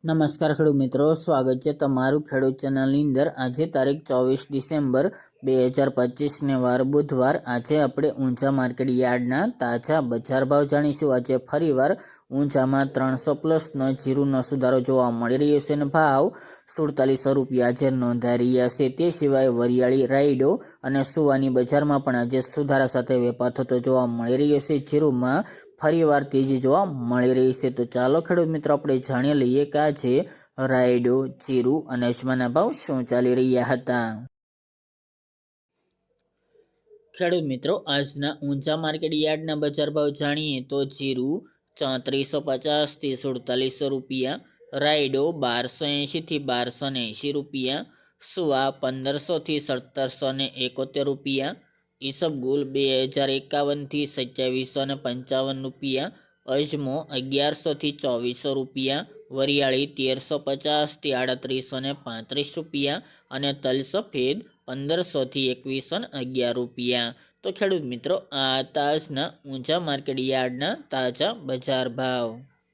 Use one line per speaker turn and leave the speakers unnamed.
નમસ્કાર ખેડૂત મિત્રો, સ્વાગત છે તમારું ખેડૂત ચેનલની અંદર। આજે તારીખ 24 ડિસેમ્બર 2025 વાર બુધવાર। આજે આપણે ઊંઝા માર્કેટ યાર્ડના તાજા બજાર ભાવ જાણીશું। આજે ફરીવાર ઊંઝામાં 300+ જીરુનો સુધારો જોવા મળી રહ્યો છે અને ભાવ 4700 રૂપિયા આજે નોંધાઈ રહ્યા છે। તે સિવાય વરિયાળી, રાયડો અને સુવાની બજારમાં પણ આજે સુધારા સાથે વેપાર થતો જોવા મળી રહ્યો છે। જીરુમાં ફરીવાર તેજી જોવા મળી રહી છે। તો ચાલો ખેડૂત મિત્રો આપણે જાણી લઈએ કે આજે રાયડો, જીરું અને અજમાના ભાવ શું ચાલી રહ્યા હતા। ખેડૂત મિત્રો, આજના ઊંઝા માર્કેટ યાર્ડના બજાર ભાવ જાણીએ તો જીરું 3450 થી 4700 રૂપિયા, રાયડો 1280 થી 1280 રૂપિયા, સુવા 1500 થી 1771 રૂપિયા, ઈસબગુલ 2051 થી 2755 રૂપિયા, અજમો 1100 થી 2400 રૂપિયા, વરિયાળી 1350 થી 3835 રૂપિયા અને તલ સફેદ 1500 થી 2111 રૂપિયા। તો ખેડૂત મિત્રો, આ તાજના ઊંઝા માર્કેટ યાર્ડના તાજા બજાર ભાવ।